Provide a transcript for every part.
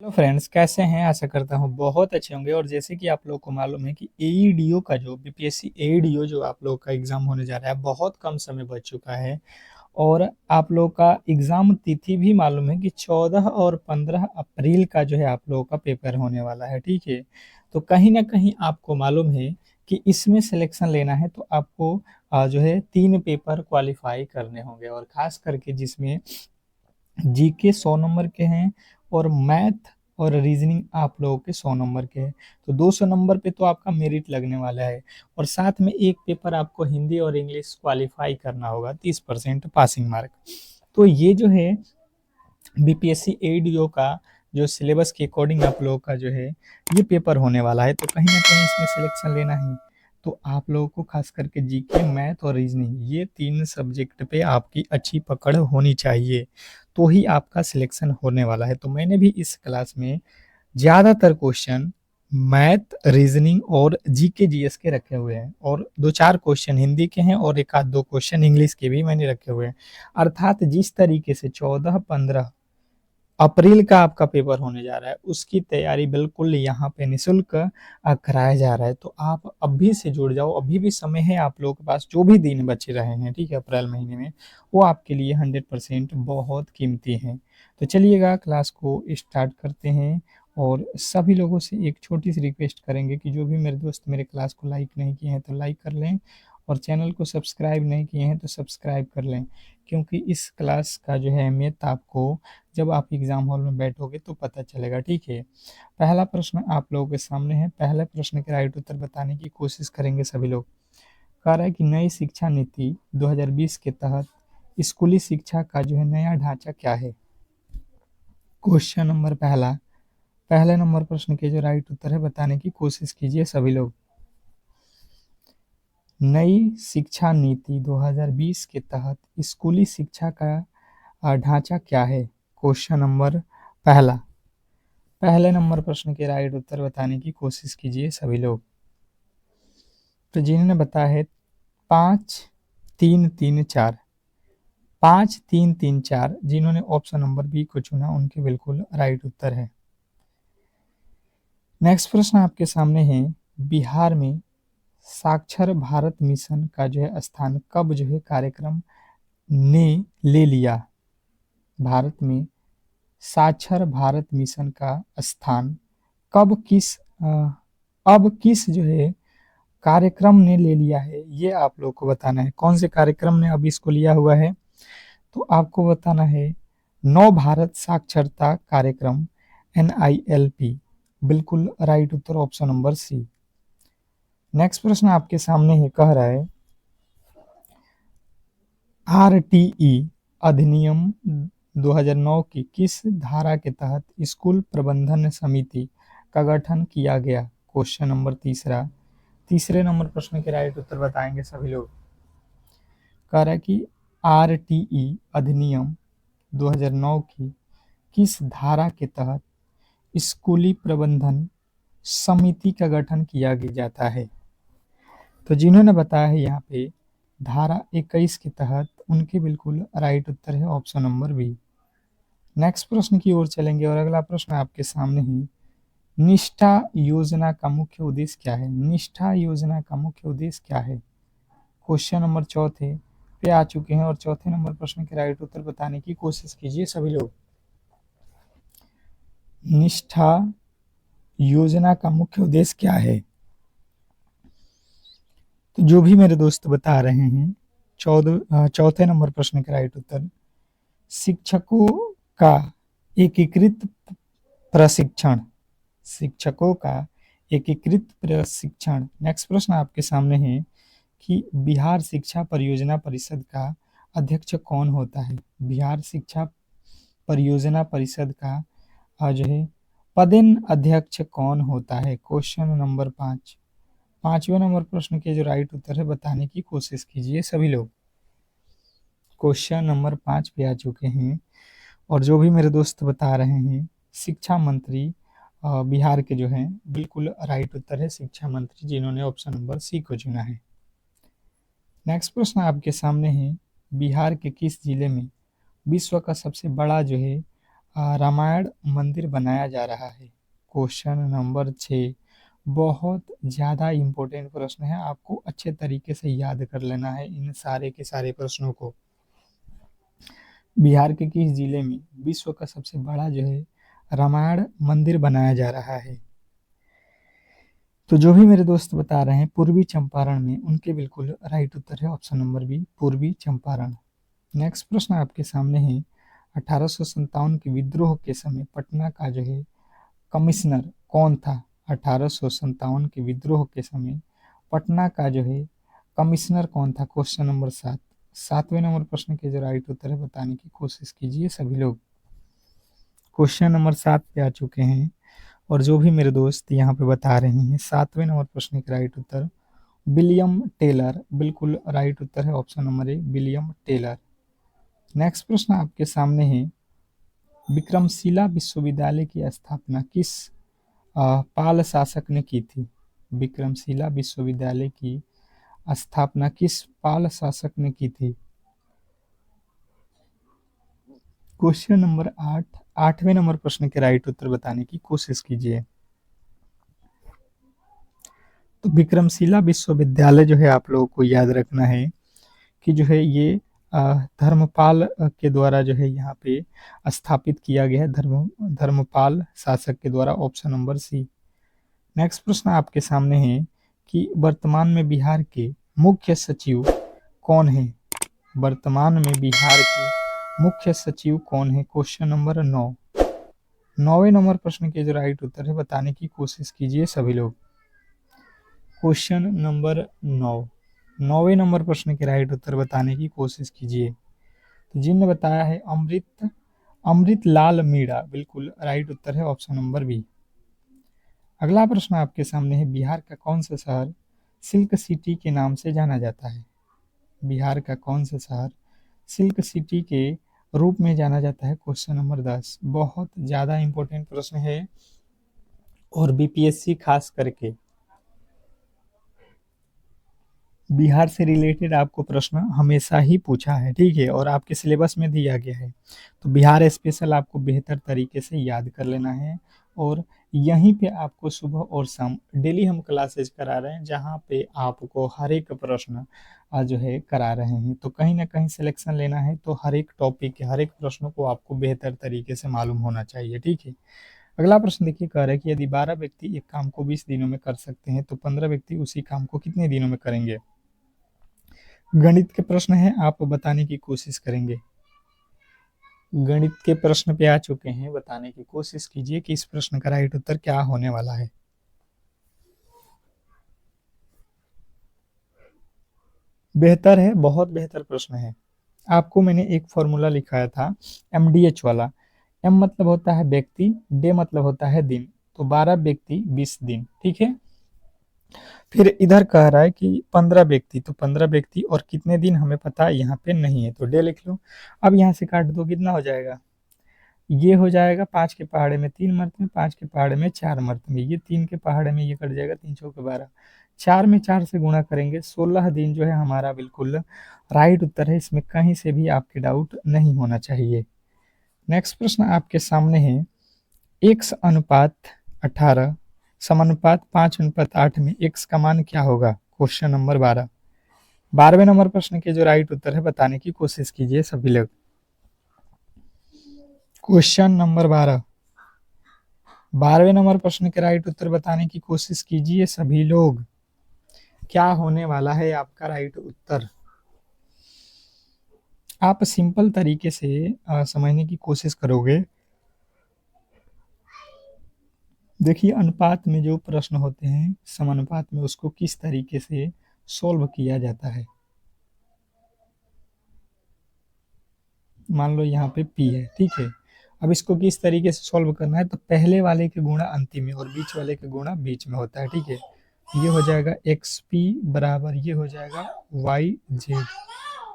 Hello friends, कैसे हैं? आशा करता हूँ बहुत अच्छे होंगे। और जैसे कि आप लोग को मालूम है कि एईडीओ का जो बीपीएससी एईडीओ जो आप लोग का एग्जाम होने जा रहा है, बहुत कम समय बच चुका है। और आप लोग का एग्जाम तिथि भी मालूम है कि 14 और 15 अप्रैल का जो है आप लोगों का पेपर होने वाला है। ठीक है, तो कहीं ना कहीं आपको मालूम है कि इसमें सिलेक्शन लेना है तो आपको जो है 3 पेपर क्वालिफाई करने होंगे। और खास करके जिसमें जीके 100 नंबर के हैं और मैथ और रीजनिंग आप लोगों के 100 नंबर के हैं। तो 200 नंबर पे तो आपका मेरिट लगने वाला है। और साथ में एक पेपर आपको हिंदी और इंग्लिश क्वालिफाई करना होगा, 30% पासिंग मार्क। तो ये जो है बीपीएससी एडीओ का जो सिलेबस के अकॉर्डिंग आप लोगों का जो है ये पेपर होने वाला है। तो कहीं ना कहीं इसमें सिलेक्शन लेना है तो आप लोगों को खास करके जीके, मैथ और रीजनिंग, ये 3 सब्जेक्ट पे आपकी अच्छी पकड़ होनी चाहिए, तो ही आपका सिलेक्शन होने वाला है। तो मैंने भी इस क्लास में ज्यादातर क्वेश्चन मैथ, रीजनिंग और जीके जीएस के रखे हुए हैं, और 2-4 क्वेश्चन हिंदी के हैं और 1-2 क्वेश्चन इंग्लिश के भी मैंने रखे हुए हैं। अर्थात जिस तरीके से 14-15 अप्रैल का आपका पेपर होने जा रहा है, उसकी तैयारी बिल्कुल यहाँ पे निःशुल्क कराया जा रहा है। तो आप अभी से जुड़ जाओ, अभी भी समय है आप लोगों के पास। जो भी दिन बचे रहे हैं, ठीक है, अप्रैल महीने में, वो आपके लिए 100% बहुत कीमती हैं। तो चलिएगा, क्लास को स्टार्ट करते हैं। और सभी लोगों से एक छोटी सी रिक्वेस्ट करेंगे कि जो भी मेरे दोस्त मेरे क्लास को लाइक नहीं किए हैं तो लाइक कर लें, और चैनल को सब्सक्राइब नहीं किए हैं तो सब्सक्राइब कर लें, क्योंकि इस क्लास का जो है अहमियत आपको जब आप एग्जाम हॉल में बैठोगे तो पता चलेगा। ठीक है, पहला प्रश्न आप लोगों के सामने है। पहले प्रश्न के राइट उत्तर बताने की कोशिश करेंगे सभी लोग। कह रहा है कि नई शिक्षा नीति 2020 के तहत स्कूली शिक्षा का जो है नया ढांचा क्या है। क्वेश्चन नंबर पहला, पहले नंबर प्रश्न के जो राइट उत्तर है बताने की कोशिश कीजिए सभी लोग। नई शिक्षा नीति 2020 के तहत स्कूली शिक्षा का ढांचा क्या है। क्वेश्चन नंबर पहला, पहले नंबर प्रश्न के राइट उत्तर बताने की कोशिश कीजिए सभी लोग। तो जिन्होंने बताया है 5-3-3-4, 5-3-3-4, जिन्होंने ऑप्शन नंबर बी को चुना उनके बिल्कुल राइट उत्तर है। नेक्स्ट प्रश्न आपके सामने है, बिहार में साक्षर भारत मिशन का जो है स्थान कब जो है कार्यक्रम ने ले लिया। भारत में साक्षर भारत मिशन का स्थान कब किस अब किस जो है कार्यक्रम ने ले लिया है, ये आप लोग को बताना है। कौन से कार्यक्रम ने अब इसको लिया हुआ है, तो आपको बताना है नव भारत साक्षरता कार्यक्रम, NILP। बिल्कुल राइट उत्तर ऑप्शन नंबर सी। नेक्स्ट प्रश्न आपके सामने है, कह रहा है RTE अधिनियम 2009 की किस धारा के तहत स्कूल प्रबंधन समिति का गठन किया गया। क्वेश्चन नंबर तीसरा, तीसरे नंबर प्रश्न के राइट उत्तर बताएंगे सभी लोग। कह रहा है कि RTE अधिनियम 2009 की किस धारा के तहत स्कूली प्रबंधन समिति का गठन किया जाता है। तो जिन्होंने बताया है यहाँ पे धारा 21 के तहत, उनके बिल्कुल राइट उत्तर है ऑप्शन नंबर बी। नेक्स्ट प्रश्न की ओर चलेंगे, और अगला प्रश्न आपके सामने ही, निष्ठा योजना का मुख्य उद्देश्य क्या है। निष्ठा योजना का मुख्य उद्देश्य क्या है। क्वेश्चन नंबर चौथे पे आ चुके हैं, और चौथे नंबर प्रश्न के राइट उत्तर बताने की कोशिश कीजिए सभी लोग। निष्ठा योजना का मुख्य उद्देश्य क्या है। तो जो भी मेरे दोस्त बता रहे हैं, चौथे नंबर प्रश्न का राइट उत्तर, शिक्षकों का एकीकृत प्रशिक्षण, शिक्षकों का एकीकृत प्रशिक्षण। नेक्स्ट प्रश्न आपके सामने है कि बिहार शिक्षा परियोजना परिषद का अध्यक्ष कौन होता है। बिहार शिक्षा परियोजना परिषद का जो है पदेन अध्यक्ष कौन होता है। क्वेश्चन नंबर 5, पांचवें नंबर प्रश्न के जो राइट उत्तर है बताने की कोशिश कीजिए सभी लोग। क्वेश्चन नंबर 5 पे आ चुके हैं, और जो भी मेरे दोस्त बता रहे हैं शिक्षा मंत्री बिहार के जो हैं, बिल्कुल राइट उत्तर है शिक्षा मंत्री, जिन्होंने ऑप्शन नंबर सी को चुना है। नेक्स्ट प्रश्न आपके सामने है, बिहार के किस जिले में विश्व का सबसे बड़ा जो है रामायण मंदिर बनाया जा रहा है? क्वेश्चन नंबर 6 बहुत ज़्यादा इम्पोर्टेंट प्रश्न है, आपको अच्छे तरीके से याद कर लेना है इन सारे के सारे प्रश्नों को। बिहार के किस जिले में विश्व का सबसे बड़ा जो है रामायण मंदिर बनाया जा रहा है? तो जो भी मेरे दोस्त बता रहे हैं पूर्वी चंपारण में, उनके बिल्कुल राइट उत्तर है ऑप्शन नंबर बी, पूर्वी चंपारण। नेक्स्ट प्रश्न आपके सामने है, 1857 के विद्रोह के समय पटना का जो है कमिश्नर कौन था? 1857 के विद्रोह के समय पटना का जो है कमिश्नर कौन था? Question number 7। 7वें नंबर प्रश्न के जो राइट उत्तर है बताने की कोशिश कीजिए सभी लोग। क्वेश्चन नंबर 7 पे आ चुके हैं और जो भी मेरे दोस्त यहाँ पे बता रहे हैं 7वें नंबर प्रश्न का राइट उत्तर विलियम टेलर, बिल्कुल राइट उत्तर है option number A, William Taylor. Next प्रश्न आपके सामने है, विक्रमशिला विश्वविद्यालय की स्थापना किस पाल शासक ने की थी? विक्रमशिला विश्वविद्यालय की स्थापना किस पाल शासक ने की थी? क्वेश्चन नंबर 8, 8वें नंबर प्रश्न के राइट उत्तर बताने की कोशिश कीजिए। तो विक्रमशिला विश्वविद्यालय जो है आप लोगों को याद रखना है कि जो है ये धर्मपाल के द्वारा जो है यहाँ पे स्थापित किया गया है, धर्मपाल शासक के द्वारा, ऑप्शन नंबर सी। नेक्स्ट प्रश्न आपके सामने है कि वर्तमान में बिहार के मुख्य सचिव कौन है? वर्तमान में बिहार के मुख्य सचिव कौन है? Question number 9। 9वें नंबर प्रश्न के जो राइट उत्तर है बताने की कोशिश कीजिए सभी लोग। क्वेश्चन नंबर 9, 9वें नंबर प्रश्न के राइट उत्तर बताने की कोशिश कीजिए। तो जिनने बताया है अमृत लाल मीणा, बिल्कुल राइट उत्तर है ऑप्शन नंबर बी। अगला प्रश्न आपके सामने है, बिहार का कौन सा शहर सिल्क सिटी के नाम से जाना जाता है? बिहार का कौन सा शहर सिल्क सिटी के रूप में जाना जाता है? क्वेश्चन नंबर 10 बहुत ज़्यादा इंपॉर्टेंट प्रश्न है और बीपीएससी खास करके बिहार से रिलेटेड आपको प्रश्न हमेशा ही पूछा है, ठीक है, और आपके सिलेबस में दिया गया है। तो बिहार स्पेशल आपको बेहतर तरीके से याद कर लेना है और यहीं पे आपको सुबह और शाम डेली हम क्लासेज करा रहे हैं जहाँ पे आपको हर एक प्रश्न जो है करा रहे हैं। तो कहीं ना कहीं सिलेक्शन लेना है तो हर एक टॉपिक के हर एक प्रश्नों को आपको बेहतर तरीके से मालूम होना चाहिए, ठीक है। अगला प्रश्न देखिए, कह रहा है कि यदि 12 व्यक्ति एक काम को 20 दिनों में कर सकते हैं तो 15 व्यक्ति उसी काम को कितने दिनों में करेंगे? गणित के प्रश्न है, आप बताने की कोशिश करेंगे। गणित के प्रश्न पे आ चुके हैं, बताने की कोशिश कीजिए कि इस प्रश्न का राइट उत्तर क्या होने वाला है। बेहतर है, बहुत बेहतर प्रश्न है। आपको मैंने एक फॉर्मूला लिखाया था MDH वाला। M मतलब होता है व्यक्ति, डे मतलब होता है दिन, तो 12 व्यक्ति 20 दिन, ठीक है। फिर इधर कह रहा है कि 15 व्यक्ति, तो 15 व्यक्ति और कितने दिन हमें पता यहाँ पे नहीं है, तो डे लिख लो। अब यहाँ से काट दो, कितना हो जाएगा? ये हो जाएगा 5 के पहाड़े में 3 मरतबे, 5 के पहाड़े में 4 मरतबे, ये 3 के पहाड़े में ये कट जाएगा, 3 चौके 12, 4 में 4 से गुणा करेंगे, 16 दिन जो है हमारा बिल्कुल राइट उत्तर है। इसमें कहीं से भी आपके डाउट नहीं होना चाहिए। नेक्स्ट प्रश्न आपके सामने है, x अनुपात 18 समानुपात 5:8 में x का मान क्या होगा? Question number 12। 12वें नंबर प्रश्न के जो राइट उत्तर है बताने की कोशिश कीजिए सभी लोग। क्वेश्चन नंबर 12, 12वें नंबर प्रश्न के राइट उत्तर बताने की कोशिश कीजिए सभी लोग। क्या होने वाला है आपका राइट उत्तर? आप सिंपल तरीके से समझने की कोशिश करोगे। देखिए, अनुपात में जो प्रश्न होते हैं समानुपात में, उसको किस तरीके से सॉल्व किया जाता है। मान लो यहाँ पे P है, ठीक है। अब इसको किस तरीके से सॉल्व करना है, तो पहले वाले के गुणा अंतिम में और बीच वाले के गुणा बीच में होता है, ठीक है। ये हो जाएगा XP बराबर, ये हो जाएगा YZ।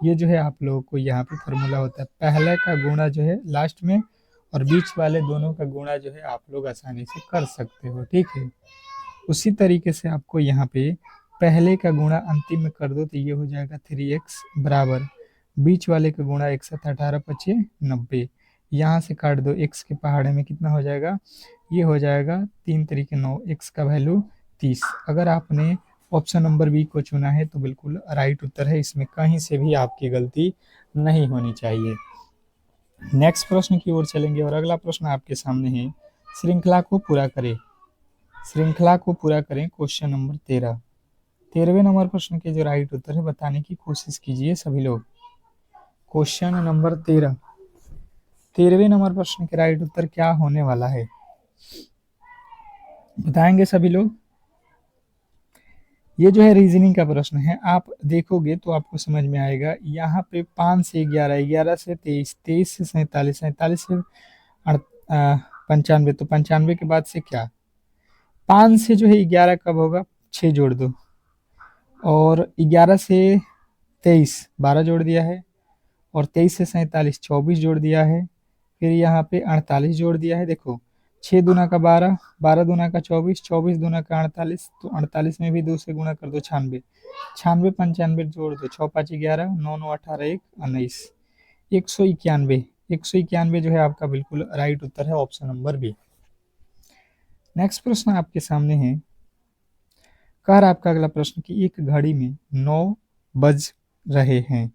ये जो है आप लोगों को यहाँ पे फॉर्मूला होता है, पहले का गुणा जो है लास्ट में और बीच वाले दोनों का गुणा जो है आप लोग आसानी से कर सकते हो, ठीक है। उसी तरीके से आपको यहाँ पे पहले का गुणा अंतिम में कर दो तो ये हो जाएगा 3x बराबर बीच वाले का गुणा 1 7 18 25 90। यहाँ से काट दो, x के पहाड़े में कितना हो जाएगा, ये हो जाएगा 3 तरीके 9, x का वैल्यू 30। अगर आपने ऑप्शन नंबर बी को चुना है तो बिल्कुल राइट उत्तर है, इसमें कहीं से भी आपकी गलती नहीं होनी चाहिए। नेक्स्ट प्रश्न की ओर चलेंगे और अगला प्रश्न आपके सामने है, श्रृंखला को पूरा करें। श्रृंखला को पूरा करें, क्वेश्चन नंबर 13। 13वें नंबर प्रश्न के जो राइट उत्तर है बताने की कोशिश कीजिए सभी लोग। क्वेश्चन नंबर 13, 13वें नंबर प्रश्न के राइट उत्तर क्या होने वाला है, बताएंगे सभी लोग। ये जो है रीजनिंग का प्रश्न है, आप देखोगे तो आपको समझ में आएगा। यहाँ पे 5 से 11, 11 से 23, 23 से 47, 47 से 95, तो 95 के बाद से क्या, 5 से जो है 11 कब होगा, 6 जोड़ दो, और 11 से 23 12 जोड़ दिया है, और 23 से 47 24 जोड़ दिया है, फिर यहाँ पे 48 जोड़ दिया है। देखो 6 दूना का 12, 12 दूना का 24, 24 दूना का 48, तो 48 में भी 2 से गुणा कर दो, 96, 96 95 जोड़ दो, 6 5 11, 9 9 18 1 19, 191, 191 जो है आपका बिल्कुल राइट उत्तर है, ऑप्शन नंबर बी। नेक्स्ट प्रश्न आपके सामने है, कह रहा आपका अगला प्रश्न कि एक घड़ी में 9 बज रहे हैं,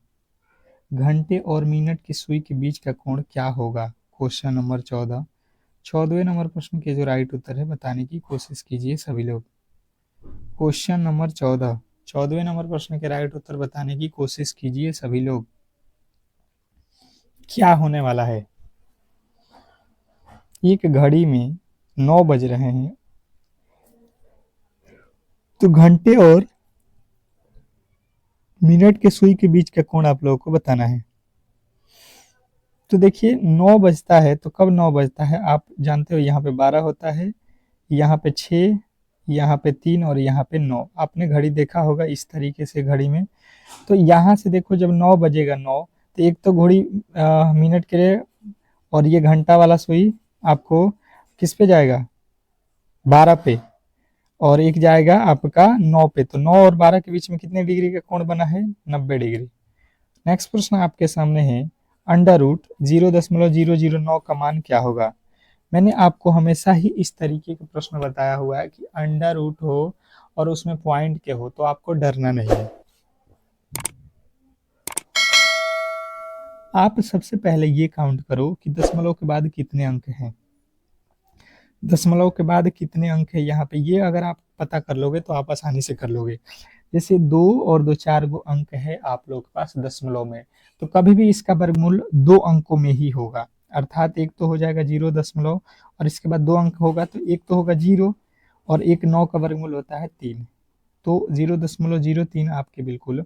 घंटे और मिनट की सुई के बीच का कोण क्या होगा, क्वेश्चन नंबर 14। 14वें नंबर प्रश्न के जो राइट उत्तर है बताने की कोशिश कीजिए सभी लोग। क्वेश्चन नंबर 14, 14वें नंबर प्रश्न के राइट उत्तर बताने की कोशिश कीजिए सभी लोग, क्या होने वाला है। एक घड़ी में 9 बज रहे हैं, तो घंटे और मिनट के सुई के बीच का कोण आप लोगों को बताना है। तो देखिए 9 बजता है, तो कब 9 बजता है आप जानते हो, यहाँ पे 12 होता है, यहाँ पे 6, यहाँ पे 3 और यहाँ पे 9। आपने घड़ी देखा होगा इस तरीके से घड़ी में, तो यहाँ से देखो जब 9 बजेगा 9, तो एक तो घड़ी मिनट के लिए, और ये घंटा वाला सुई आपको किस पे जाएगा, 12 पे, और एक जाएगा आपका 9 पे, तो 9 और 12 के बीच में कितने डिग्री का कोण बना है, 90 डिग्री। नेक्स्ट प्रश्न आपके सामने है, अंडर रूट 0.009 का मान क्या होगा। मैंने आपको हमेशा ही इस तरीके के प्रश्न बताया हुआ है कि अंडर रूट हो और उसमें पॉइंट के हो तो आपको डरना नहीं है। आप सबसे पहले ये काउंट करो कि दशमलव के बाद कितने अंक हैं, दशमलव के बाद कितने अंक है यहाँ पे, ये अगर आप पता कर लोगे तो आप आसानी से कर लोगे। जैसे 2 और 2 4 गो अंक है आप लोग के पास दशमलव में, तो कभी भी इसका वर्गमूल 2 अंकों में ही होगा, अर्थात एक तो हो जाएगा 0 और इसके बाद 2 अंक होगा, तो एक तो होगा 0 और एक 9 का वर्गमूल होता है 3, तो 0.03 आपके बिल्कुल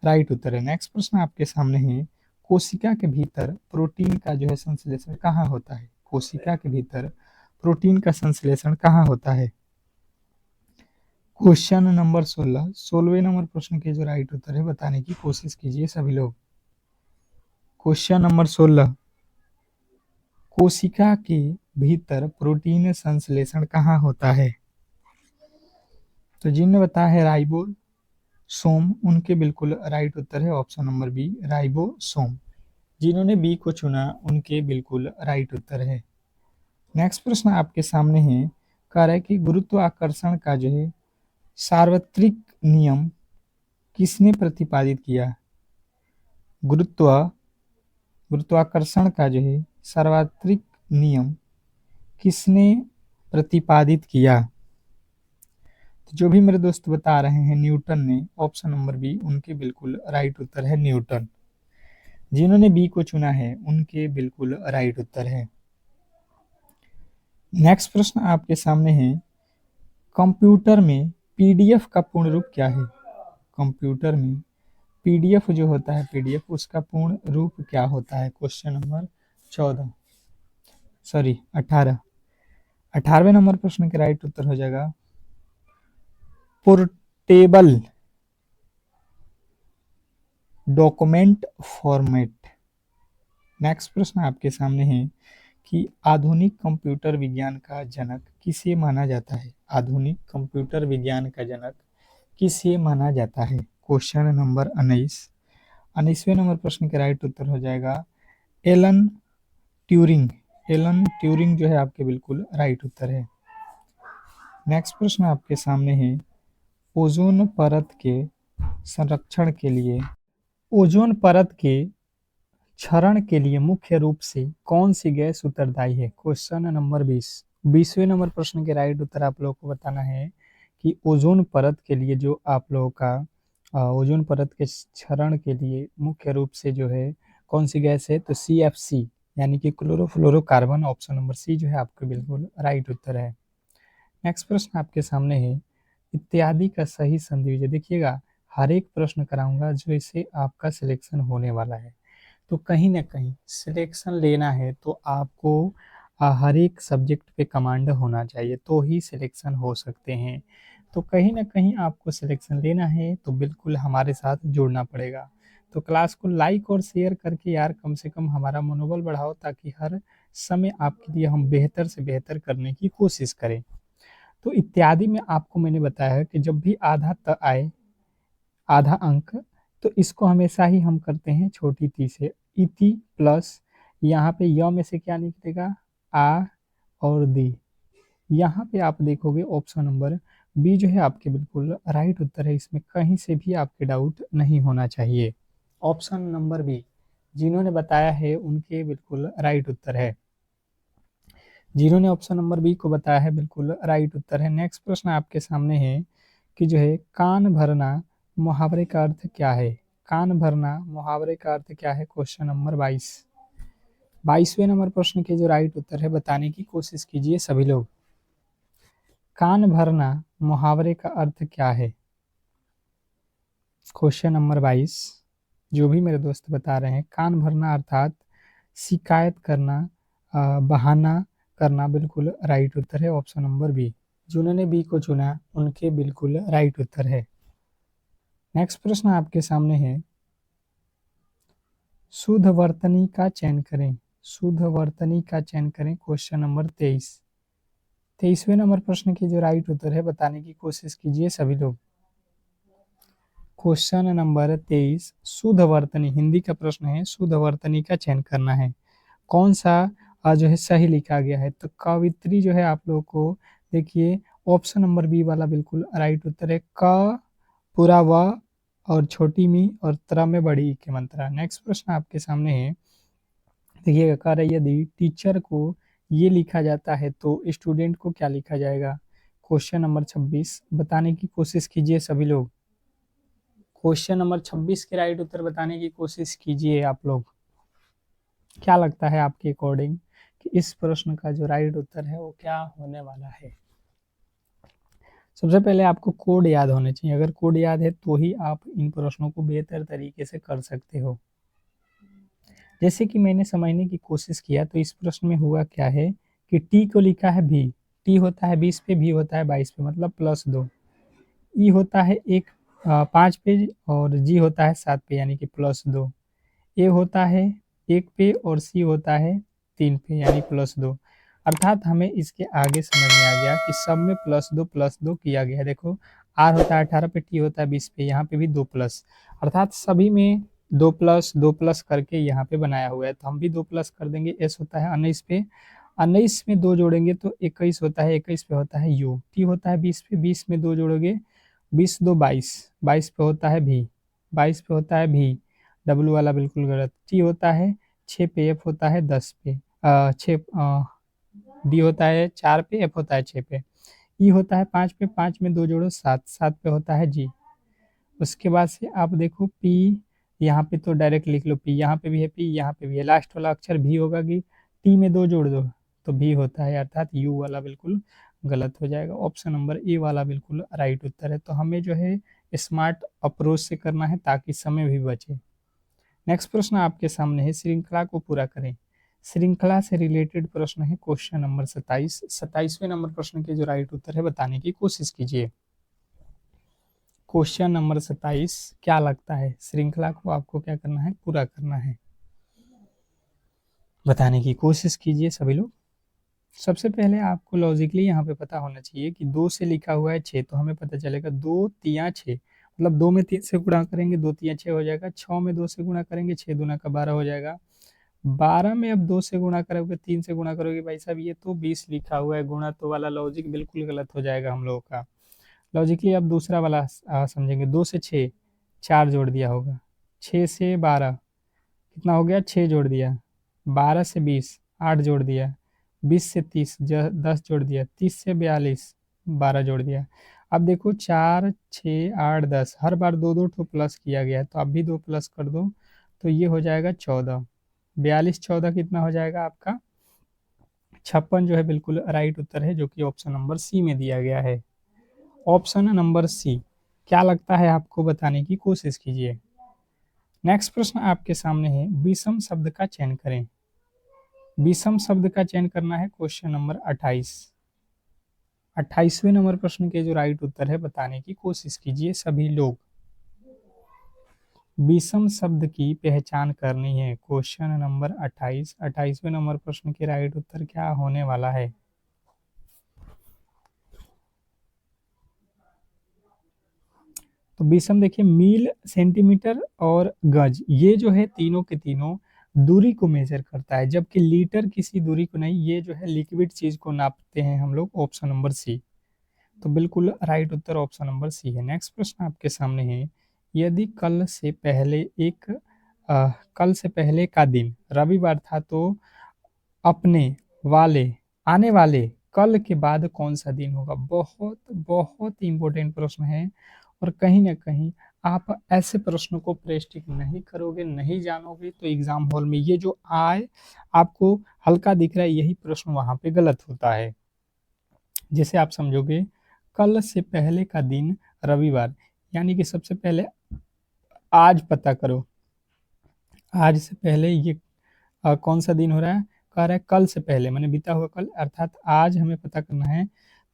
राइट उत्तर है। नेक्स्ट प्रश्न आपके सामने है, कोशिका के भीतर प्रोटीन का जो है संश्लेषण कहाँ होता है, कोशिका के भीतर प्रोटीन का संश्लेषण कहाँ होता है, क्वेश्चन नंबर 16। 16वें नंबर प्रश्न के जो राइट उत्तर है बताने की कोशिश कीजिए सभी लोग। क्वेश्चन नंबर 16, कोशिका के भीतर प्रोटीन संश्लेषण कहाँ होता है, तो जिन्होंने बताया है राइबोसोम, उनके बिल्कुल राइट उत्तर है ऑप्शन नंबर बी, राइबोसोम। जिन्होंने बी को चुना उनके बिल्कुल राइट उत्तर है। नेक्स्ट प्रश्न आपके सामने है, कह रहा है कि गुरुत्वाकर्षण का जो है सार्वत्रिक नियम किसने प्रतिपादित किया, गुरुत्वाकर्षण का जो है सार्वत्रिक नियम किसने प्रतिपादित किया, तो जो भी मेरे दोस्त बता रहे हैं न्यूटन ने, ऑप्शन नंबर बी उनके बिल्कुल राइट उत्तर है, न्यूटन। जिन्होंने बी को चुना है उनके बिल्कुल राइट उत्तर है। नेक्स्ट प्रश्न आपके सामने है, कंप्यूटर में पीडीएफ का पूर्ण रूप क्या है, कंप्यूटर में पीडीएफ जो होता है, पीडीएफ उसका पूर्ण रूप क्या होता है, क्वेश्चन नंबर 18। 18वें नंबर प्रश्न के राइट उत्तर हो जाएगा पोर्टेबल डॉक्यूमेंट फॉर्मेट। नेक्स्ट प्रश्न आपके सामने है कि आधुनिक कंप्यूटर विज्ञान का जनक किसे माना जाता है, आधुनिक कंप्यूटर विज्ञान का जनक किसे माना जाता है, क्वेश्चन नंबर 19। 19वें नंबर प्रश्न के राइट उत्तर हो जाएगा एलन ट्यूरिंग, एलन ट्यूरिंग जो है आपके बिल्कुल राइट उत्तर है। नेक्स्ट प्रश्न आपके सामने है, ओजोन परत के संरक्षण के लिए, ओजोन परत के क्षरण के लिए मुख्य रूप से कौन सी गैस उत्तरदायी है? Question number 20। 20वें नंबर प्रश्न के राइट उत्तर आप लोगों को बताना है कि ओजोन परत के लिए जो आप लोगों का ओजोन परत के क्षरण के लिए मुख्य रूप से जो है कौन सी गैस है? तो CFC यानी कि क्लोरोफ्लोरोकार्बन, ऑप्शन नंबर सी जो है आपका बिल्कुल राइट उत्तर है। नेक्स्ट प्रश्न आपके सामने है, इत्यादि का सही संधि विच्छेद। देखिएगा, हर एक प्रश्न कराऊंगा जो इसे आपका सिलेक्शन होने वाला है, तो कहीं ना कहीं सिलेक्शन लेना है तो आपको हर एक सब्जेक्ट पे कमांड होना चाहिए, तो ही सिलेक्शन हो सकते हैं। तो कहीं ना कहीं आपको सिलेक्शन लेना है तो बिल्कुल हमारे साथ जुड़ना पड़ेगा। तो क्लास को लाइक और शेयर करके यार कम से कम हमारा मनोबल बढ़ाओ, ताकि हर समय आपके लिए हम बेहतर से बेहतर करने की कोशिश करें। तो इत्यादि में आपको मैंने बताया है कि जब भी आधा त आए, आधा अंक, तो इसको हमेशा ही हम करते हैं छोटी ती से। इति प्लस यहाँ पे य में से क्या निकलेगा? आ और दी। यहाँ पे आप देखोगे ऑप्शन नंबर बी जो है आपके बिल्कुल राइट उत्तर है, इसमें कहीं से भी आपके डाउट नहीं होना चाहिए। ऑप्शन नंबर बी जिन्होंने बताया है उनके बिल्कुल राइट उत्तर है, जिन्होंने ऑप्शन नंबर बी को बताया है बिल्कुल राइट उत्तर है। नेक्स्ट प्रश्न आपके सामने है कि जो है कान भरना मुहावरे का अर्थ क्या है? कान भरना मुहावरे का अर्थ क्या है? Question number 22। 22वें नंबर प्रश्न के जो राइट उत्तर है बताने की कोशिश कीजिए सभी लोग। कान भरना मुहावरे का अर्थ क्या है? क्वेश्चन नंबर 22 जो भी मेरे दोस्त बता रहे हैं, कान भरना अर्थात शिकायत करना, बहाना करना, बिल्कुल राइट उत्तर है ऑप्शन नंबर बी। जिन्होंने बी को चुना उनके बिल्कुल राइट उत्तर है। नेक्स्ट प्रश्न आपके सामने है, शुद्ध वर्तनी का चयन करें। शुद्ध वर्तनी का चयन करें, क्वेश्चन नंबर 23। 23वें नंबर प्रश्न की जो राइट उत्तर है बताने की कोशिश कीजिए सभी लोग। क्वेश्चन नंबर 23, शुद्ध वर्तनी, हिंदी का प्रश्न है, शुद्ध वर्तनी का चयन करना है। कौन सा जो है सही लिखा गया है? तो कवित्री जो है आप लोगों को देखिए ऑप्शन नंबर बी वाला बिल्कुल राइट उत्तर है। क पूरा व और छोटी मी और त्र में बड़ी ई के मंत्रा। नेक्स्ट प्रश्न आपके सामने है, देखिएगा, कह रही है यदि टीचर को ये लिखा जाता है तो स्टूडेंट को क्या लिखा जाएगा? क्वेश्चन नंबर 26 बताने की कोशिश कीजिए सभी लोग। क्वेश्चन नंबर 26 के राइट उत्तर बताने की कोशिश कीजिए आप लोग। क्या लगता है आपके अकॉर्डिंग कि इस प्रश्न का जो राइट उत्तर है वो क्या होने वाला है? सबसे पहले आपको कोड याद होने चाहिए, अगर कोड याद है तो ही आप इन प्रश्नों को बेहतर तरीके से कर सकते हो। जैसे कि मैंने समझने की कोशिश किया तो इस प्रश्न में हुआ क्या है कि टी को लिखा है भी, टी होता है 20 पे, भी होता है 22 पे, मतलब +2। ई होता है 5 पे और जी होता है 7 पे, यानी कि +2। ए होता है 1 पे और सी होता है 3 पे, यानी +2। अर्थात हमें इसके आगे समझ में आ गया कि सब में +2 किया गया है। देखो, आर होता है 18 पे, टी होता है 20 पे, यहाँ पे भी 2 प्लस, अर्थात सभी में 2 प्लस करके यहाँ पे बनाया हुआ है, तो हम भी 2 प्लस कर देंगे। एस होता है 19 पे, 19 में 2 जोड़ेंगे तो 21 होता है, 21 पे होता है यू। टी होता है 20 पे, 20 में 2 जोड़ोगे 20 2 22, 22 पे होता है भी, 22 पे होता है भी, डब्लू वाला बिल्कुल गलत। टी होता है 6 पे, एफ होता है 10 पे, 6, डी होता है 4 पे, एफ होता है 6 पे, ई होता है 5 पे, 5 में 2 जोड़ो 7, 7 पे होता है जी। उसके बाद से आप देखो पी, यहाँ पे तो डायरेक्ट लिख लो पी, यहाँ पे भी है पी, यहाँ पे भी है, लास्ट वाला अक्षर भी होगा कि टी में 2 जोड़ दो तो भी होता है, अर्थात यू वाला बिल्कुल गलत हो जाएगा। ऑप्शन नंबर ए वाला बिल्कुल राइट उत्तर है। तो हमें जो है स्मार्ट अप्रोच से करना है ताकि समय भी बचे। नेक्स्ट प्रश्न आपके सामने है, श्रृंखला को पूरा करें। श्रृंखला से रिलेटेड प्रश्न है, क्वेश्चन नंबर 27। 27वें नंबर प्रश्न के जो राइट उत्तर है बताने की कोशिश कीजिए। क्वेश्चन नंबर 27, क्या लगता है श्रृंखला को आपको क्या करना है? पूरा करना है, बताने की कोशिश कीजिए सभी लोग। सबसे पहले आपको लॉजिकली यहाँ पे पता होना चाहिए कि 2 से लिखा हुआ है 6, तो हमें पता चलेगा 2 तिया 6, मतलब 2 में 3 से गुणा करेंगे 2 तिया 6 हो जाएगा, 6 में 2 से गुणा करेंगे 6 दूना का 12 हो जाएगा, 12 में अब 2 से गुणा करोगे, 3 से गुणा करोगे भाई साहब, ये तो 20 लिखा हुआ है, गुणा तो वाला लॉजिक बिल्कुल गलत हो जाएगा हम लोगों का। लॉजिकली अब दूसरा वाला समझेंगे। 2 से 6, 4 जोड़ दिया होगा। 6 से 12 कितना हो गया, 6 जोड़ दिया। 12 से 20, 8 जोड़ दिया। 20 से 30, 10 जोड़ दिया। 30 से 42, 12 जोड़ दिया। अब देखो 4, 6, 8, 10, हर बार दो दो ठो प्लस किया गया है, तो अब भी 2 प्लस कर दो तो ये हो जाएगा 14। 42 14 कितना हो जाएगा आपका, 56 जो है बिल्कुल राइट उत्तर है, जो कि ऑप्शन नंबर सी में दिया गया है। Option number C. क्या लगता है आपको, बताने की कोशिश कीजिए। नेक्स्ट प्रश्न आपके सामने है, विषम शब्द का चयन करें। विषम शब्द का चयन करना है, क्वेश्चन नंबर 28। 28वें नंबर प्रश्न के जो राइट उत्तर है बताने की कोशिश कीजिए सभी लोग। विषम शब्द की पहचान करनी है, क्वेश्चन नंबर 28। 28वें नंबर प्रश्न के राइट उत्तर क्या होने वाला है। तो विषम देखिए, मील, सेंटीमीटर और गज, ये जो है तीनों के तीनों दूरी को मेजर करता है, जबकि लीटर किसी दूरी को नहीं, ये जो है लिक्विड चीज को नापते हैं हम लोग। Option number C. तो बिल्कुल राइट उत्तर ऑप्शन नंबर सी है। नेक्स्ट प्रश्न आपके सामने है, यदि कल से पहले का दिन रविवार था, तो अपने वाले आने वाले कल के बाद कौन सा दिन होगा। बहुत बहुत इंपॉर्टेंट प्रश्न है, और कहीं ना कहीं आप ऐसे प्रश्नों को प्रेस्टिक नहीं करोगे, नहीं जानोगे, तो एग्जाम हॉल में ये जो आए आपको हल्का दिख रहा है, यही प्रश्न वहां पे गलत होता है। जैसे आप समझोगे, कल से पहले का दिन रविवार, यानी कि सबसे पहले आज पता करो। आज से पहले ये कौन सा दिन हो रहा है, कह रहा है कल से पहले, मैंने बीता हुआ कल, अर्थात आज हमें पता करना है।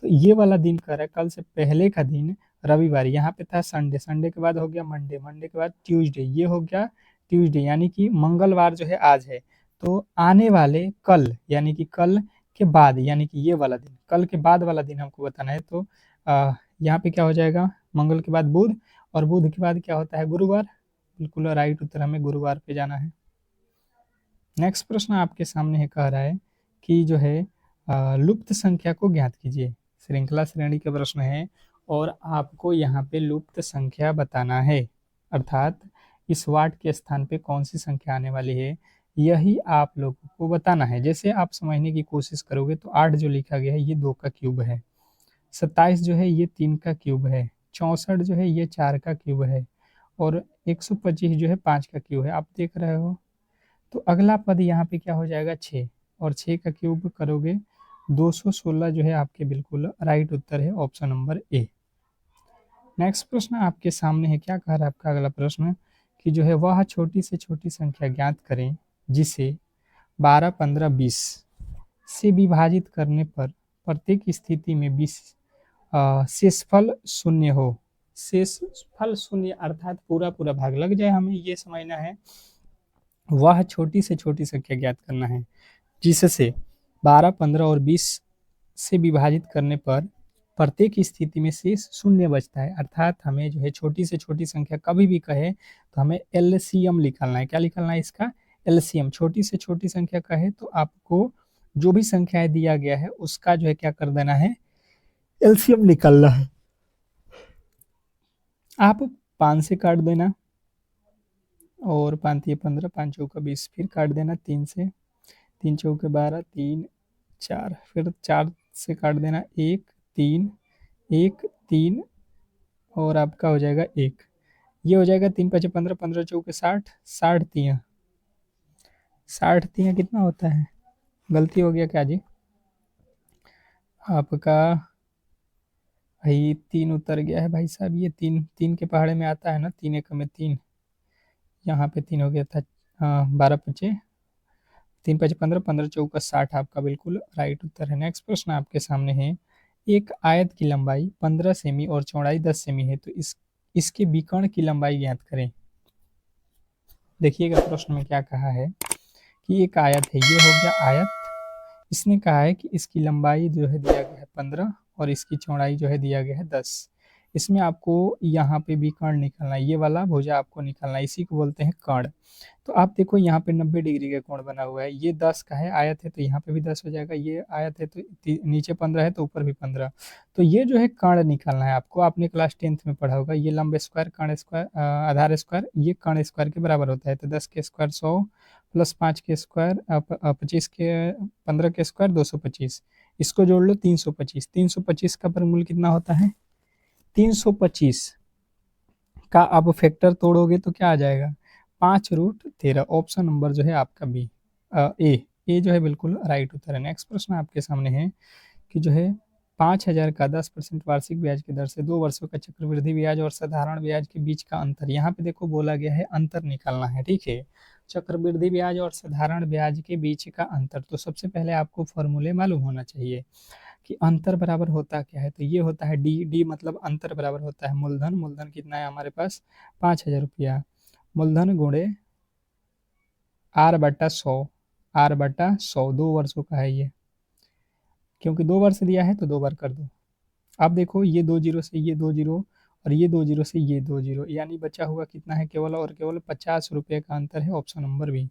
तो ये वाला दिन कह रहा है कल से पहले का दिन रविवार। यहाँ पे था संडे, संडे के बाद हो गया मंडे, मंडे के बाद ट्यूसडे, ये हो गया ट्यूसडे, यानी कि मंगलवार जो है आज है। तो आने वाले कल, यानी कि कल के बाद, यानी कि ये वाला दिन, कल के बाद वाला दिन हमको बताना है। तो यहाँ पे क्या हो जाएगा, मंगल के बाद बुध, और बुध के बाद क्या होता है, गुरुवार। बिल्कुल राइट उत्तर, हमें गुरुवार पे जाना है। नेक्स्ट प्रश्न आपके सामने है, कह रहा है कि जो है लुप्त संख्या को ज्ञात कीजिए। श्रृंखला श्रेणी के प्रश्न है, और आपको यहाँ पे लुप्त संख्या बताना है, अर्थात इस वाट के स्थान पे कौन सी संख्या आने वाली है, यही आप लोगों को बताना है। जैसे आप समझने की कोशिश करोगे, तो 8 जो लिखा गया है ये 2 का क्यूब है। 27 जो है ये 3 का क्यूब है। 64 जो है ये 4 का क्यूब है। और 125 जो है 5 का क्यूब है। आप देख रहे हो। तो अगला पद यहाँ पे क्या हो जाएगा, 6, और 6 का क्यूब करोगे 216 जो है आपके बिल्कुल राइट उत्तर है, ऑप्शन नंबर ए। नेक्स्ट प्रश्न आपके सामने है, क्या कह रहा है आपका अगला प्रश्न, कि जो है वह छोटी से छोटी संख्या ज्ञात करें जिसे 12, 15, 20 से विभाजित करने पर प्रत्येक स्थिति में 20 शेषफल शून्य हो। शेषफल शून्य अर्थात पूरा पूरा भाग लग जाए, हमें ये समझना है। वह छोटी से छोटी संख्या ज्ञात करना है जिससे 12, 15 और 20 से विभाजित करने पर प्रत्येक स्थिति में शेष शून्य बचता है। अर्थात हमें जो है छोटी से छोटी संख्या कभी भी कहे तो हमें एलसीएम निकालना है। क्या निकालना है इसका, एलसीएम। छोटी से छोटी संख्या कहे तो आपको जो भी संख्याएं दिया गया है उसका जो है क्या कर देना है, एलसीएम निकालना है। आप 5 से काट देना, और 5 तिया 15, 5 चौका 20, फिर काट देना 3 से, 3 चौके 12, 3 4, फिर 4 से काट देना 1 3, 1 3, और आपका हो जाएगा 1। ये हो जाएगा 3 5 15, 15 चौके 60, 60 तिया, 60 तिया कितना होता है, गलती हो गया क्या जी आपका, भाई 3 उतर गया है भाई साहब। ये 3 3 के पहाड़े में आता है ना, 3 एक में 3, यहाँ पे 3 हो गया था। हाँ, 12 पचे 3 5 15, 15 चौका 60 आपका बिल्कुल राइट उत्तर है। नेक्स्ट प्रश्न आपके सामने है, एक आयत की लंबाई 15 सेमी और चौड़ाई 10 सेमी है, तो इसके विकर्ण की लंबाई ज्ञात करें। देखिएगा प्रश्न में क्या कहा है, कि एक आयत है, ये हो गया आयत। इसने कहा है कि इसकी लंबाई जो है दिया गया है 15, और इसकी चौड़ाई जो है दिया गया है 10। इसमें आपको यहाँ पे भी कर्ण निकालना है, ये वाला भुजा आपको निकालना है, इसी को बोलते हैं कर्ण। तो आप देखो यहाँ पे 90 डिग्री का कोण बना हुआ है, ये 10 का है, आयत है तो यहाँ पे भी 10 हो जाएगा, ये आयत है तो नीचे 15 है तो ऊपर भी 15। तो ये जो है कर्ण निकालना है आपको, आपने क्लास 10th में पढ़ा होगा, ये लंब स्क्वायर कर्ण स्क्वायर आधार स्क्वायर ये कर्ण स्क्वायर के बराबर होता है। तो 10 के स्क्वायर 100 प्लस 5 के स्क्वायर 25 के 15 के स्क्वायर 225, इसको जोड़ लो 325। 325 का वर्गमूल कितना होता है 325 का आप फैक्टर तोड़ोगे तो क्या आ जाएगा 5√13। ऑप्शन नंबर जो है आपका बी ए जो है बिल्कुल राइट उत्तर है। नेक्स्ट प्रश्न आपके सामने है कि जो है 5,000 का 10% वार्षिक ब्याज की दर से 2 वर्षों का चक्रवृद्धि ब्याज और साधारण ब्याज के बीच का अंतर, यहाँ पे देखो बोला गया है अंतर निकालना है, ठीक है। चक्रवृद्धि ब्याज और साधारण ब्याज के बीच का अंतर, तो सबसे पहले आपको फॉर्मूले मालूम होना चाहिए कि अंतर बराबर होता क्या है। तो ये होता है डी, डी मतलब अंतर बराबर होता है मूलधन, मूलधन कितना है हमारे पास 5,000 रुपया, मूलधन गुणे r/100, r/100 2 वर्षों का है ये, क्योंकि 2 वर्ष दिया है तो 2 बार कर दो। अब देखो ये 2 जीरो से ये 2 जीरो और ये 2 जीरो से ये 2 जीरो, यानी बचा हुआ कितना है केवल और केवल 50 रुपये का अंतर है, ऑप्शन नंबर बी।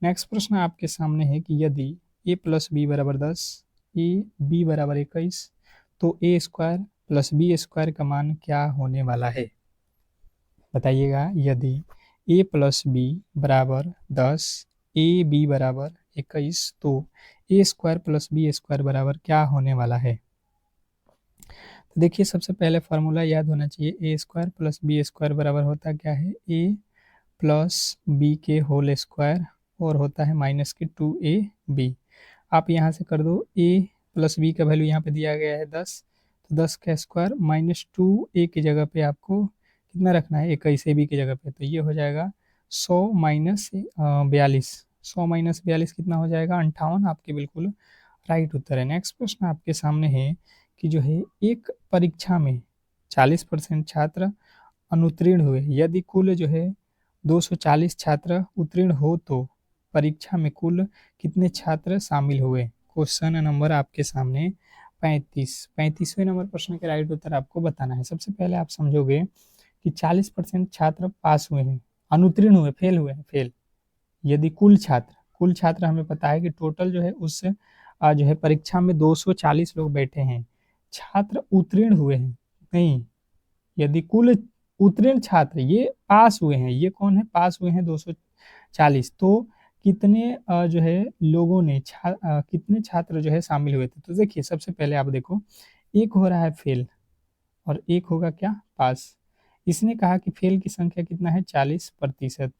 नेक्स्ट प्रश्न आपके सामने है कि यदि a प्लस बी बराबर 10, ए बी बराबर 21, तो ए स्क्वायर प्लस बी स्क्वायर का मान क्या होने वाला है, बताइएगा। यदि a प्लस बी बराबर 10, ए बी बराबर 21, तो ए स्क्वायर प्लस बी स्क्वायर बराबर क्या होने वाला है। तो देखिए सबसे पहले फार्मूला याद होना चाहिए, ए स्क्वायर प्लस बी स्क्वायर बराबर होता क्या है ए प्लस बी के होल स्क्वायर और होता है माइनस के 2ab। आप यहाँ से कर दो a प्लस बी का वैल्यू यहाँ पे दिया गया है 10, तो 10 का स्क्वायर माइनस 2a की जगह पे आपको कितना रखना है 21 ab की जगह पे, तो ये हो जाएगा 100 माइनस 42, 100 माइनस 42 कितना हो जाएगा 58, आपके बिल्कुल राइट उत्तर है। नेक्स्ट प्रश्न आपके सामने है कि जो है एक परीक्षा में 40% छात्र अनुत्तीर्ण हुए, यदि कुल जो है 240 छात्र उत्तीर्ण हो तो परीक्षा में कुल कितने छात्र शामिल हुए। क्वेश्चन नंबर आपके सामने 35वें नंबर प्रश्न के राइट उत्तर आपको बताना है। सबसे पहले आप समझोगे कि 40% छात्र पास हुए हैं, अनुत्तीर्ण हुए फेल हुए हैं, फेल। यदि कुल छात्र हमें पता है कि टोटल जो है उस जो है परीक्षा में 240 लोग बैठे हैं, छात्र उत्तीर्ण हुए हैं नहीं, यदि कुल उत्तीर्ण छात्र ये पास हुए हैं, ये कौन है पास हुए हैं 240, तो कितने जो है लोगों ने कितने छात्र जो है शामिल हुए थे। तो देखिए सबसे पहले आप देखो एक हो रहा है फेल और एक होगा क्या पास। इसने कहा कि फेल की संख्या कितना है 40%,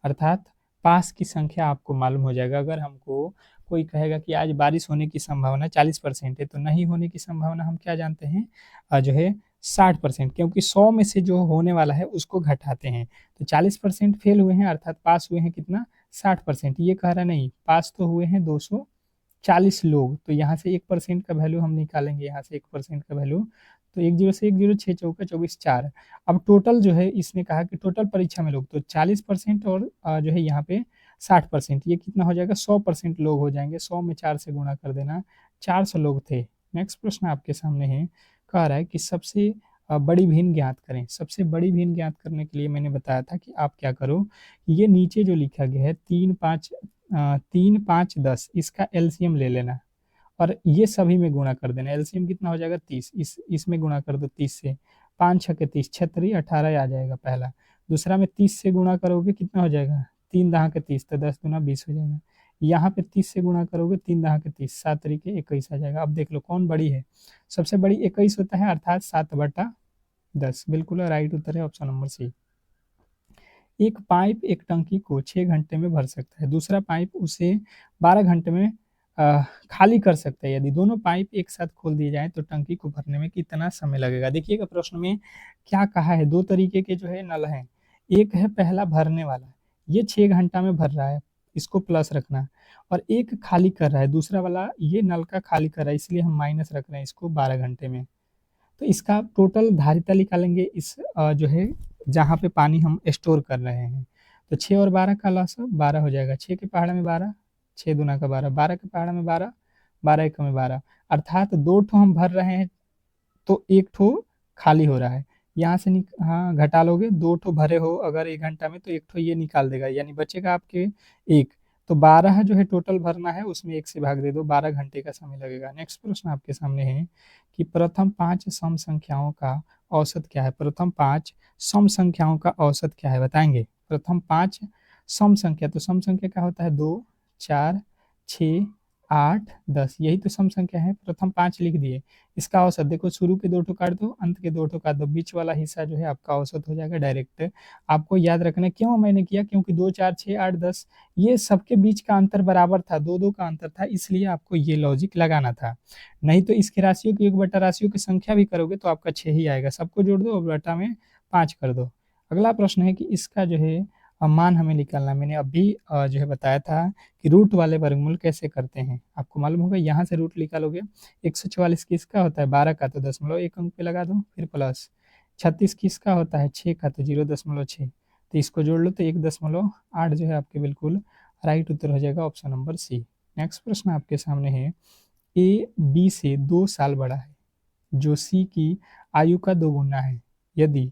अर्थात पास की संख्या आपको मालूम हो जाएगा। अगर हमको कोई कहेगा कि आज बारिश होने की संभावना 40% है, तो नहीं होने की संभावना हम क्या जानते हैं जो है 60%, क्योंकि 100 में से जो होने वाला है उसको घटाते हैं। तो 40% फेल हुए हैं अर्थात पास हुए हैं कितना 60%। ये कह रहा नहीं, पास तो हुए हैं 240 लोग, तो यहाँ से 1% का वैल्यू हम निकालेंगे, यहाँ से 1% का वैल्यू, तो 1 जीरो से 1 जीरो 6 चौका 24 4। अब टोटल जो है इसने कहा कि टोटल परीक्षा में लोग, तो 40% और जो है यहाँ पे 60%, ये कितना हो जाएगा 100% लोग हो जाएंगे। 100 में 4 से गुणा कर देना, 400 लोग थे। नेक्स्ट प्रश्न आपके सामने है, कह रहा है कि सबसे बड़ी भिन्न ज्ञात करें। सबसे बड़ी भिन्न ज्ञात करने के लिए मैंने बताया था कि आप क्या करो, ये नीचे जो लिखा गया है 3 5 10, इसका एलसीएम ले लेना और ये सभी में गुणा कर देना। एलसीएम कितना हो जाएगा 30, इसमें गुणा कर दो 30 से, 5 छके 30, 36 18 आ जाएगा पहला। दूसरा में 30 से गुणा करोगे कितना हो जाएगा 3 दहा के 30, तो 10 दूना 20 हो जाएगा। यहाँ पे 30 से गुणा करोगे 3 दहा के 30, 7 तरीके 21 आ जाएगा। अब देख लो कौन बड़ी है, सबसे बड़ी 21 होता है अर्थात 7/10, बिल्कुल राइट उत्तर है ऑप्शन नंबर सी। एक पाइप एक टंकी को 6 घंटे में भर सकता है, दूसरा पाइप उसे 12 घंटे में खाली कर सकता है। यदि दोनों पाइप एक साथ खोल दिए जाएं तो टंकी को भरने में कितना समय लगेगा। देखिएगा प्रश्न में क्या कहा है, दो तरीके के जो है नल हैं, एक है पहला भरने वाला, ये 6 घंटा में भर रहा है, इसको प्लस रखना, और एक खाली कर रहा है दूसरा वाला, ये नल का खाली कर रहा है इसलिए हम माइनस रख रहे हैं इसको 12 घंटे में। तो इसका टोटल धारिता निकालेंगे इस जो है जहाँ पे पानी हम स्टोर कर रहे हैं, तो 6 और 12 का लॉस 12 हो जाएगा। 6 के पहाड़ में 12, 6 दूना का 12, 12 के पहाड़ में 12, 12 एक में 12, अर्थात 2 ठो हम भर रहे हैं तो 1 ठो खाली हो रहा है। यहाँ से हाँ घटा लोगे, 2 ठो भरे हो अगर 1 घंटा में तो 1 ठो ये निकाल देगा, यानी बचेगा आपके 1। तो 12 जो है टोटल भरना है, उसमें 1 से भाग दे दो, 12 घंटे का समय लगेगा। नेक्स्ट प्रश्न आपके सामने है कि प्रथम 5 सम संख्याओं का औसत क्या है? प्रथम 5 सम संख्याओं का औसत क्या है बताएंगे? प्रथम 5 सम संख्या, तो सम संख्या क्या होता है? 2, 4, 6, 8, 10, यही तो सम संख्या है। प्रथम 5 लिख दिए, इसका औसत देखो, शुरू के 2 ठो काट दो, अंत के 2 ठो काट दो, बीच वाला हिस्सा जो है आपका औसत हो जाएगा डायरेक्ट। आपको याद रखना है क्यों मैंने किया, क्योंकि 2, 4, 6, 8, 10 ये सबके बीच का अंतर बराबर था, 2-2 का अंतर था, इसलिए आपको ये लॉजिक लगाना था। नहीं तो इसकी राशियों की योग बटा राशियों की संख्या भी करोगे तो आपका 6 ही आएगा। सबको जोड़ दो और बटा में 5 कर दो। अगला प्रश्न है कि इसका जो है मान हमें निकालना है। मैंने अभी जो है बताया था कि रूट वाले वर्गमूल कैसे करते हैं, आपको मालूम होगा। यहाँ से रूट निकालोगे, 144 किसका होता है? 12 का, तो 0.1 अंक पे लगा दो, फिर प्लस 36 किसका होता है? 6 का, तो 0.6, तो इसको जोड़ लो तो 1.8 जो है आपके बिल्कुल राइट उत्तर हो जाएगा, ऑप्शन नंबर सी। नेक्स्ट प्रश्न आपके सामने है, ए बी से 2 साल बड़ा है जो सी की आयु का 2 गुना है। यदि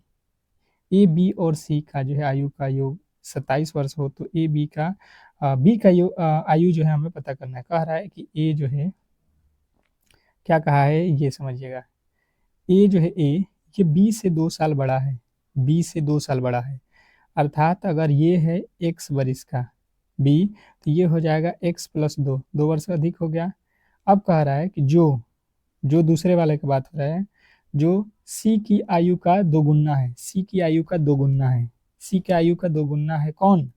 ए बी और सी का जो है आयु का योग 27 वर्ष हो तो ए बी का बी का आयु जो है हमें पता करना है। कह रहा है कि ए जो है, क्या कहा है ये समझिएगा, ए जो है ए, ये बी से 2 साल बड़ा है, बी से 2 साल बड़ा है। अर्थात अगर ये है x वर्ष का बी, तो ये हो जाएगा x प्लस 2, 2 वर्ष अधिक हो गया। अब कह रहा है कि जो जो दूसरे वाले की बात हो रहा है, जो सी की आयु का 2 गुना है, सी की आयु का 2 गुना है, सी की आयु का 2 गुना है, कौन?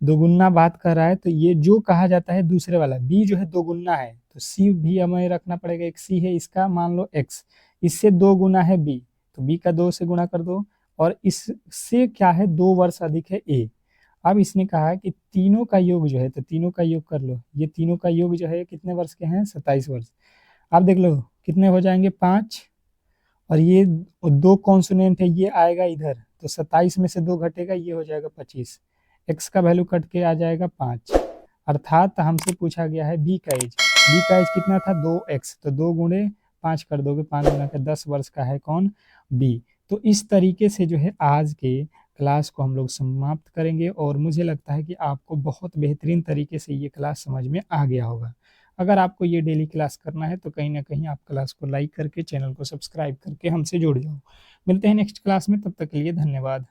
2 गुना बात कर रहा है, तो ये जो कहा जाता है दूसरे वाला बी जो है 2 गुना है, तो सी भी हमें रखना पड़ेगा। एक सी है, इसका मान लो x, इससे 2 गुना है बी, तो बी का 2 से गुणा कर दो, और इससे क्या है 2 वर्ष अधिक है ए। अब इसने कहा है कि तीनों का योग जो है, तो तीनों का योग कर लो, ये तीनों का योग जो है कितने वर्ष के हैं? 27 वर्ष। आप देख लो कितने हो जाएंगे? 5, और ये 2 कॉन्सोनेंट है, ये आएगा इधर, तो 27 में से 2 घटेगा, ये हो जाएगा 25। एक्स का वैल्यू कट के आ जाएगा 5। अर्थात हमसे पूछा गया है बी का एज, बी का एज कितना था? 2x, तो 2 गुणे 5 कर दोगे, 5 गुना के 10 वर्ष का है कौन? बी। तो इस तरीके से जो है आज के क्लास को हम लोग समाप्त करेंगे, और मुझे लगता है कि आपको बहुत बेहतरीन तरीके से ये क्लास समझ में आ गया होगा। अगर आपको ये डेली क्लास करना है तो कहीं ना कहीं आप क्लास को लाइक करके, चैनल को सब्सक्राइब करके हमसे जुड़ जाओ। मिलते हैं नेक्स्ट क्लास में, तब तक के लिए धन्यवाद।